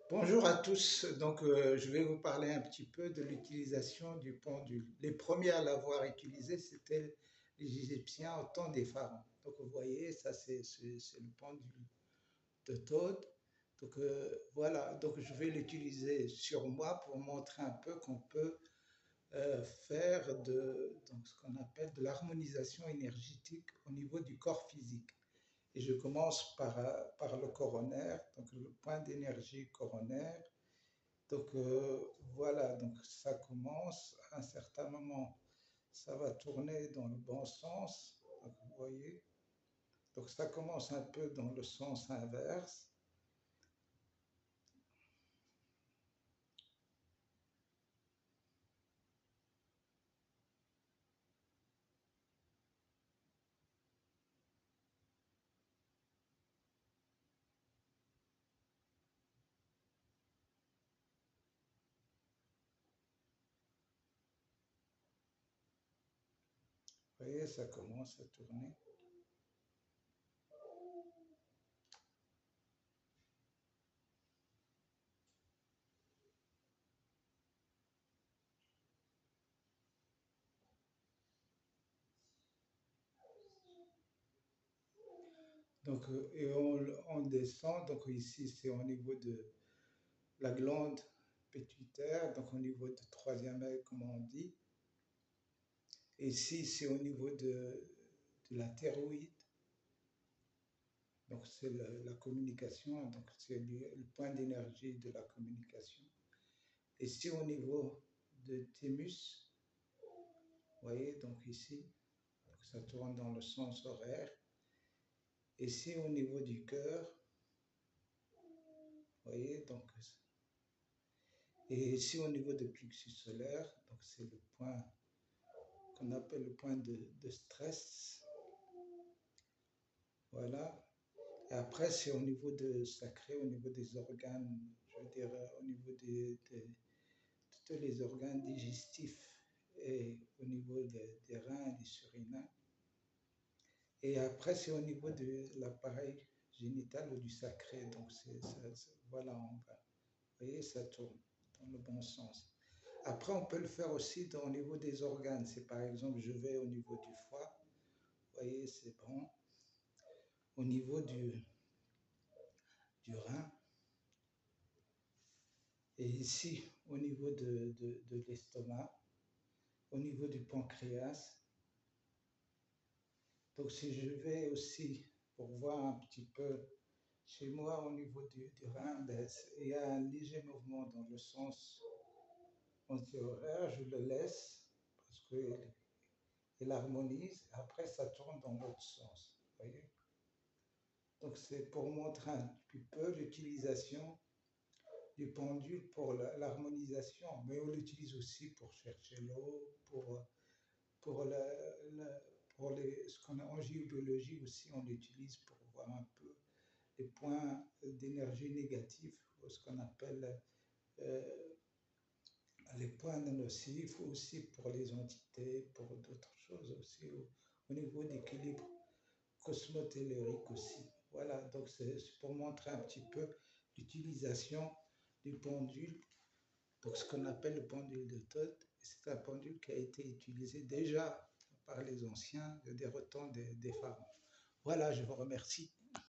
Bonjour à tous. Donc, je vais vous parler un petit peu de l'utilisation du pendule. Les premiers à l'avoir utilisé, c'était les Égyptiens au temps des pharaons. Donc, vous voyez, ça, c'est le pendule de Thoth. Donc, voilà. Donc, je vais l'utiliser sur moi pour montrer un peu qu'on peut faire donc, ce qu'on appelle de l'harmonisation énergétique au niveau du corps physique. Et je commence par le coronaire, donc le point d'énergie coronaire. Donc voilà, donc ça commence à un certain moment, ça va tourner dans le bon sens. Donc, vous voyez, donc ça commence un peu dans le sens inverse. Vous voyez, ça commence à tourner. Donc, et on descend. Donc ici, c'est au niveau de la glande pituitaire, donc au niveau du troisième œil, comme on dit. Et ici, c'est au niveau de la thyroïde. Donc, c'est la communication, donc c'est le point d'énergie de la communication. Et si au niveau de thymus, vous voyez, donc ici, donc ça tourne dans le sens horaire. Et si au niveau du cœur, vous voyez, donc, et ici au niveau du plexus solaire, donc c'est le point qu'on appelle le point de stress. Voilà. Et après, c'est au niveau de sacré, au niveau des organes, je veux dire, au niveau de tous les organes digestifs et au niveau des reins et des surrénats. Et après, c'est au niveau de l'appareil génital ou du sacré. Donc, voilà, vous voyez, ça tourne dans le bon sens. Après, on peut le faire aussi au niveau des organes. C'est par exemple, je vais au niveau du foie. Vous voyez, c'est bon. Au niveau du rein. Et ici, au niveau de l'estomac. Au niveau du pancréas. Donc, si je vais aussi pour voir un petit peu chez moi au niveau du rein, ben, il y a un léger mouvement dans le sens anti-horaire. Je le laisse parce qu'il harmonise. Après, ça tourne dans l'autre sens. Vous voyez? Donc, c'est pour montrer un petit peu l'utilisation du pendule pour l'harmonisation. Mais on l'utilise aussi pour chercher l'eau, pour ce qu'on a en géobiologie aussi, on l'utilise pour voir un peu les points d'énergie négatifs, ou ce qu'on appelle euh, les points nocifs, aussi pour les entités, pour d'autres choses aussi, au niveau d'équilibre cosmotellurique aussi. Voilà, donc c'est pour montrer un petit peu l'utilisation du pendule, donc ce qu'on appelle le pendule de Thoth. C'est un pendule qui a été utilisé déjà par les anciens des temps des pharaons. Voilà, je vous remercie.